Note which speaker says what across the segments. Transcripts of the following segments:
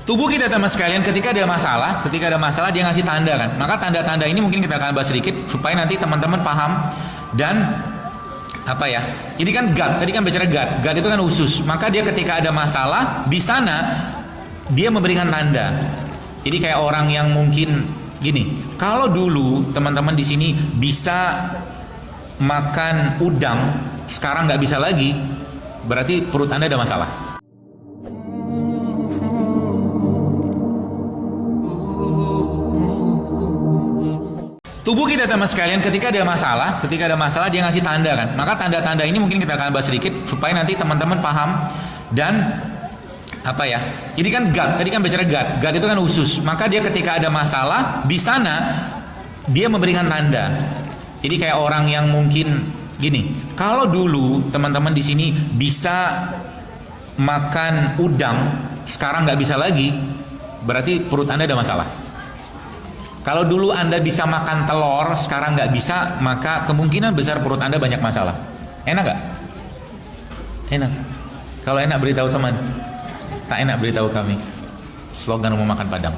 Speaker 1: Tubuh kita teman sekalian ketika ada masalah dia ngasih tanda kan. Maka tanda-tanda ini mungkin kita akan bahas sedikit supaya nanti teman-teman paham. Dan apa ya? Ini kan gut, tadi kan bicara gut. Gut itu kan usus. Maka dia ketika ada masalah di sana dia memberikan tanda. Jadi kayak orang yang mungkin gini, kalau dulu teman-teman di sini bisa makan udang, sekarang nggak bisa lagi, berarti perut Anda ada masalah. Tubuh kita teman sekalian ketika ada masalah dia ngasih tanda kan. Maka tanda-tanda ini mungkin kita akan bahas sedikit supaya nanti teman-teman paham. Dan apa ya? Jadi kan gut, tadi kan bicara gut. Gut itu kan usus. Maka dia ketika ada masalah di sana dia memberikan tanda. Jadi kayak orang yang mungkin gini, kalau dulu teman-teman di sini bisa makan udang, sekarang nggak bisa lagi, berarti perut Anda ada masalah. Kalau dulu Anda bisa makan telur, sekarang nggak bisa, maka kemungkinan besar perut Anda banyak masalah. Enak nggak? Enak. Kalau enak beritahu teman, tak enak beritahu kami. Slogan rumah makan Padang.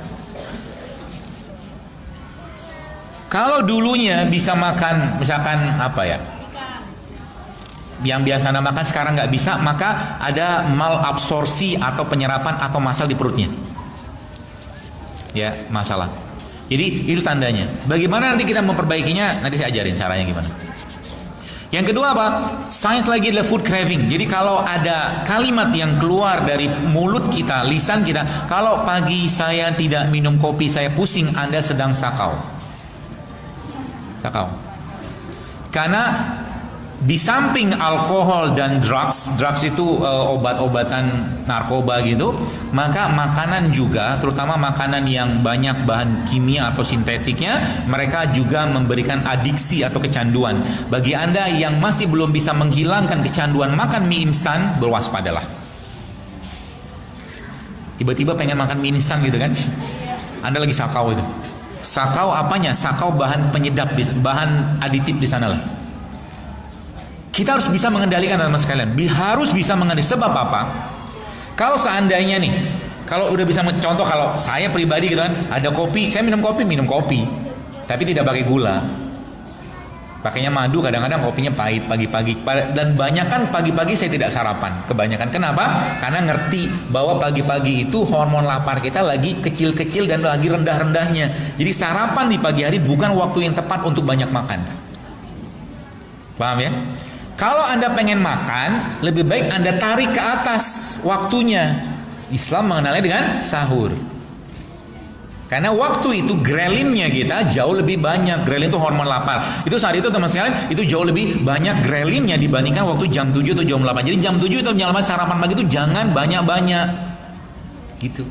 Speaker 1: Kalau dulunya bisa makan, misalkan apa ya, yang biasa Anda makan sekarang nggak bisa, maka ada malabsorpsi atau penyerapan atau masalah di perutnya. Ya, masalah. Jadi itu tandanya. Bagaimana nanti kita memperbaikinya? Nanti saya ajarin caranya gimana. Yang kedua apa? Science lagi adalah food craving. Jadi kalau ada kalimat yang keluar dari mulut kita, lisan kita, kalau pagi saya tidak minum kopi, saya pusing, Anda sedang sakau. Sakau. Karena di samping alkohol dan drugs itu obat-obatan narkoba gitu, maka makanan juga, terutama makanan yang banyak bahan kimia atau sintetiknya, mereka juga memberikan adiksi atau kecanduan. Bagi Anda yang masih belum bisa menghilangkan kecanduan makan mie instan, berwaspadalah. Tiba-tiba pengen makan mie instan gitu kan, Anda lagi sakau itu. Sakau apanya? Sakau bahan penyedap, bahan aditif di sana lah. Kita harus bisa mengendalikan teman-teman sekalian. Harus bisa mengendalikan. Sebab apa? Kalau seandainya nih, kalau udah bisa contoh, kalau saya pribadi gitu kan, ada kopi, saya minum kopi, tapi tidak pakai gula. Pakainya madu, kadang-kadang kopinya pahit pagi-pagi. Dan banyak kan pagi-pagi saya tidak sarapan. Kebanyakan kenapa? Karena ngerti bahwa pagi-pagi itu hormon lapar kita lagi kecil-kecil dan lagi rendah-rendahnya. Jadi sarapan di pagi hari bukan waktu yang tepat untuk banyak makan. Paham ya? Kalau Anda pengen makan, lebih baik Anda tarik ke atas waktunya. Islam mengenalnya dengan sahur. Karena waktu itu grelinnya kita jauh lebih banyak. Grelin itu hormon lapar. Itu saat itu teman sekalian, itu jauh lebih banyak grelinnya dibandingkan waktu jam 7 atau jam 8. Jadi jam 7 atau jam 8 sarapan pagi itu jangan banyak-banyak. Gitu.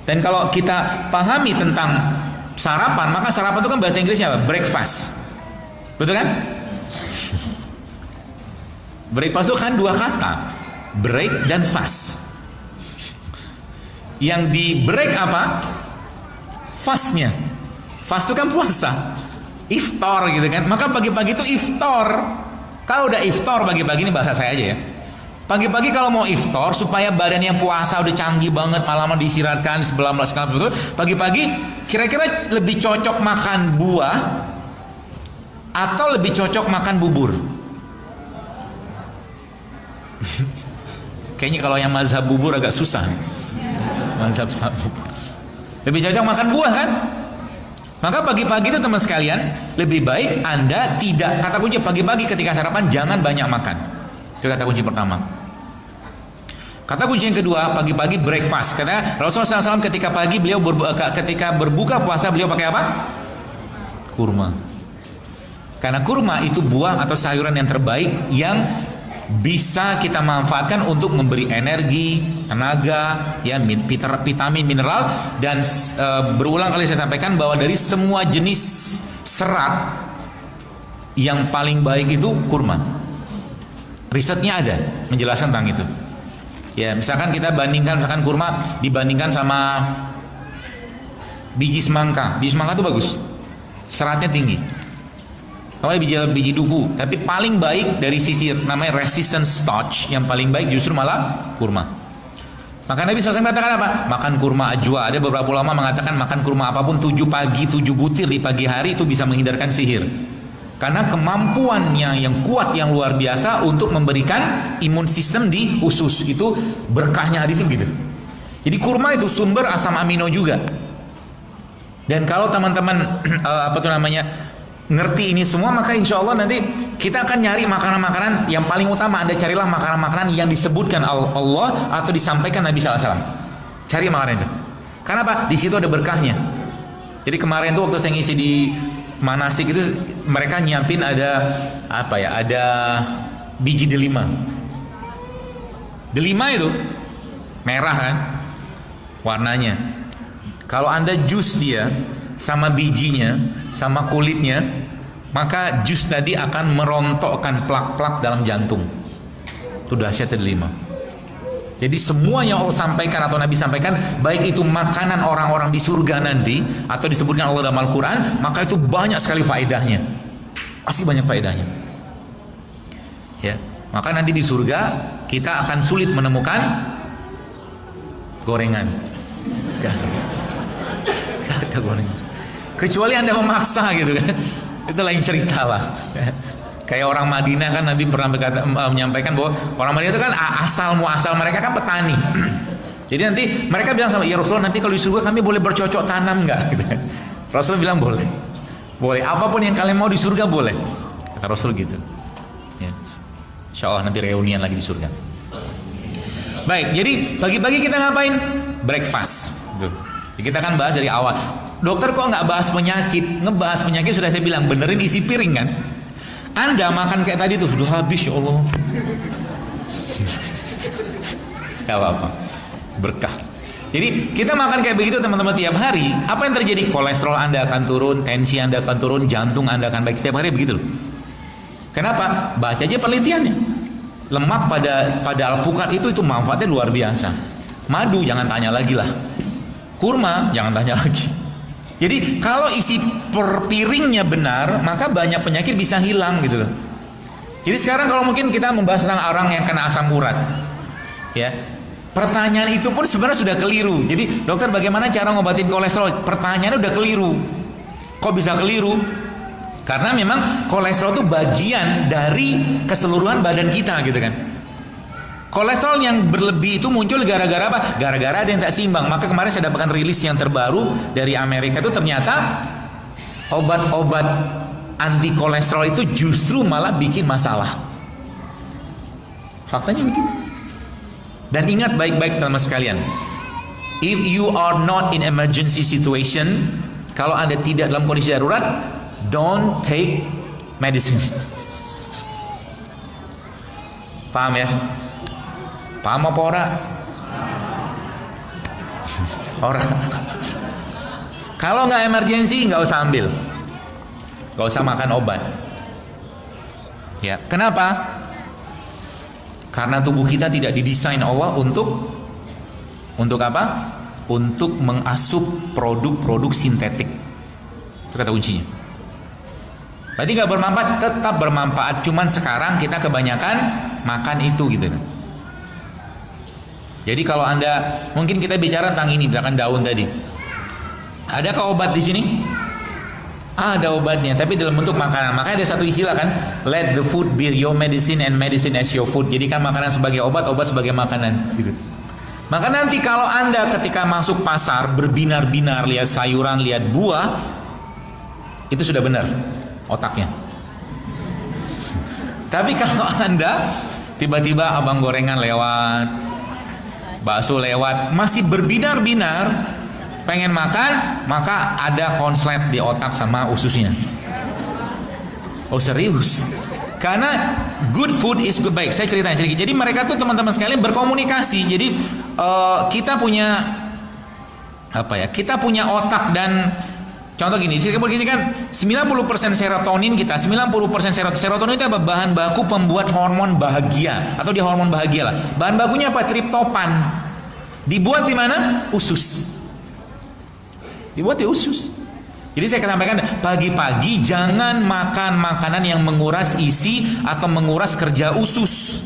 Speaker 1: Dan kalau kita pahami tentang sarapan, maka sarapan itu kan bahasa Inggrisnya apa? Breakfast. Betul kan? Breakfast itu kan dua kata, break dan fast. Yang di break apa? Fastnya. Fast itu kan puasa, iftar gitu kan. Maka pagi-pagi itu iftar. Kalau udah iftar pagi-pagi, ini bahasa saya aja ya. Pagi-pagi kalau mau iftar supaya badan yang puasa udah canggih banget, malaman diistirahatkan sebelah sekali betul. Pagi-pagi kira-kira lebih cocok makan buah atau lebih cocok makan bubur? Kayaknya kalau yang mazhab bubur agak susah. Mazhab bubur lebih cocok makan buah kan? Maka pagi-pagi itu teman sekalian, lebih baik Anda tidak, kata kunci pagi-pagi ketika sarapan jangan banyak makan. Itu kata kunci pertama. Kata kunci yang kedua, pagi-pagi breakfast. Karena Rasulullah SAW ketika pagi beliau ketika berbuka puasa beliau pakai apa? Kurma. Karena kurma itu buah atau sayuran yang terbaik yang bisa kita manfaatkan untuk memberi energi, tenaga, ya, vitamin, mineral, dan berulang kali saya sampaikan bahwa dari semua jenis serat yang paling baik itu kurma. Risetnya ada menjelaskan tentang itu. Ya, misalkan kita bandingkan, misalkan kurma dibandingkan sama biji semangka. Biji semangka itu bagus, seratnya tinggi. Kalau biji duku, tapi paling baik dari sisi namanya resistance starch, yang paling baik justru malah kurma. Maka Nabi SAW mengatakan apa? Makan kurma ajwa. Ada beberapa ulama mengatakan makan kurma apapun 7 pagi 7 butir di pagi hari itu bisa menghindarkan sihir. Karena kemampuannya yang kuat, yang luar biasa untuk memberikan imun sistem di usus. Itu berkahnya hadis begitu. Jadi kurma itu sumber asam amino juga. Dan kalau teman-teman ngerti ini semua, maka insya Allah nanti kita akan nyari makanan-makanan yang paling utama. Anda carilah makanan-makanan yang disebutkan Allah atau disampaikan Nabi SAW. Cari makanan itu. Karena apa? Di situ ada berkahnya. Jadi kemarin tuh waktu saya ngisi di manasik itu, mereka nyiapin ada ada biji delima. Delima itu merah kan warnanya. Kalau Anda jus dia sama bijinya, sama kulitnya, maka jus tadi akan merontokkan plak-plak dalam jantung. Itu dahsyat delima. Jadi semua yang Allah sampaikan atau Nabi sampaikan, baik itu makanan orang-orang di surga nanti atau disebutkan Allah dalam Al-Quran, maka itu banyak sekali faedahnya. Pasti banyak faedahnya. Ya, maka nanti di surga kita akan sulit menemukan gorengan. Gak ada gorengan. Kecuali Anda memaksa gitu kan. Itu lain cerita lah. Kayak orang Madinah kan, Nabi pernah menyampaikan bahwa orang Madinah itu kan asal mereka kan petani. Jadi nanti mereka bilang sama, ya Rasulullah, nanti kalau di surga kami boleh bercocok tanam nggak? Gitu. Rasul bilang boleh, apapun yang kalian mau di surga boleh. Kata Rasul gitu. Ya. Insya Allah nanti reunian lagi di surga. Baik, jadi pagi-pagi kita ngapain? Breakfast. Gitu. Kita kan bahas dari awal. Dokter kok nggak bahas penyakit? Ngebahas penyakit sudah saya bilang, benerin isi piring kan? Anda makan kayak tadi tuh, sudah habis ya Allah. Gak apa-apa, berkah. Jadi kita makan kayak begitu teman-teman tiap hari. Apa yang terjadi? Kolesterol Anda akan turun, tensi Anda akan turun, jantung Anda akan baik tiap hari begitu loh. Kenapa? Baca aja penelitiannya. Lemak pada alpukat itu manfaatnya luar biasa. Madu jangan tanya lagi lah. Kurma jangan tanya lagi. Jadi kalau isi per piringnya benar, maka banyak penyakit bisa hilang gitu loh. Jadi sekarang kalau mungkin kita membahas tentang orang yang kena asam urat, ya, pertanyaan itu pun sebenarnya sudah keliru. Jadi dokter, bagaimana cara ngobatin kolesterol? Pertanyaannya udah keliru. Kok bisa keliru? Karena memang kolesterol itu bagian dari keseluruhan badan kita gitu kan. Kolesterol yang berlebih itu muncul gara-gara apa? Gara-gara ada yang tak seimbang. Maka kemarin saya dapatkan rilis yang terbaru dari Amerika, itu ternyata obat-obat anti kolesterol itu justru malah bikin masalah. Faktanya begitu. Dan ingat baik-baik teman-teman sekalian, if you are not in emergency situation, kalau Anda tidak dalam kondisi darurat, don't take medicine. Paham ya? Paham apa ora? Ora. Kalau nggak emergensi nggak usah ambil, nggak usah makan obat. Ya, kenapa? Karena tubuh kita tidak didesain Allah untuk apa? Untuk mengasup produk-produk sintetik. Itu kata kuncinya. Berarti nggak bermanfaat, tetap bermanfaat. Cuman sekarang kita kebanyakan makan itu gitu. Jadi kalau Anda, mungkin kita bicara tentang ini, misalkan daun tadi. Adakah obat di sini? Ada obatnya, tapi dalam bentuk makanan. Makanya ada satu istilah kan, let the food be your medicine and medicine as your food. Jadi kan makanan sebagai obat, obat sebagai makanan. Gitu. Maka nanti kalau Anda ketika masuk pasar berbinar-binar, lihat sayuran, lihat buah, itu sudah benar otaknya. Tapi kalau Anda tiba-tiba abang gorengan lewat, bakso lewat, masih berbinar-binar pengen makan, maka ada konslet di otak sama ususnya. Oh serius? Karena good food is good. Baik, saya ceritain sedikit. Jadi mereka tuh teman-teman sekalian berkomunikasi. Jadi kita punya kita punya otak. Dan contoh gini, begini kan, 90% serotonin kita, 90% serotonin itu apa? Bahan baku pembuat hormon bahagia, atau di hormon bahagia lah. Bahan bakunya apa? Triptopan. Dibuat di mana? Usus. Dibuat di usus. Jadi saya sampaikan, pagi-pagi jangan makan makanan yang menguras isi atau menguras kerja usus.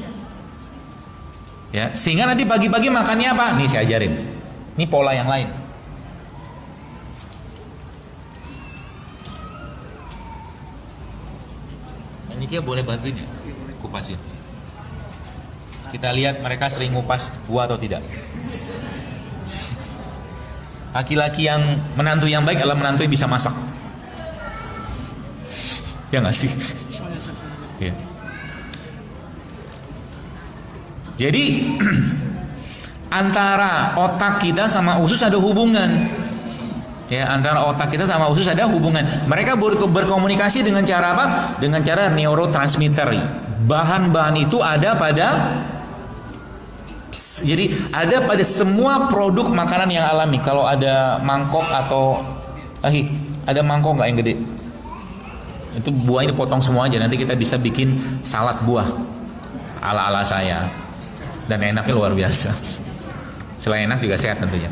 Speaker 1: Ya, sehingga nanti pagi-pagi makannya apa? Nih saya ajarin. Ini pola yang lain. Ini dia boleh bantuin ya? Kupasin. Kita lihat mereka sering ngupas buah atau tidak. Laki-laki yang menantu yang baik adalah menantu yang bisa masak. Ya nggak sih? Ya. Jadi antara otak kita sama usus ada hubungan. Ya, antara otak kita sama usus ada hubungan. Mereka berkomunikasi dengan cara apa? Dengan cara neurotransmitter. Bahan-bahan itu ada pada, jadi ada pada semua produk makanan yang alami. Kalau ada mangkok atau ada mangkok nggak yang gede? Itu buahnya dipotong semua aja. Nanti kita bisa bikin salad buah ala-ala saya. Dan enaknya luar biasa. Selain enak juga sehat tentunya.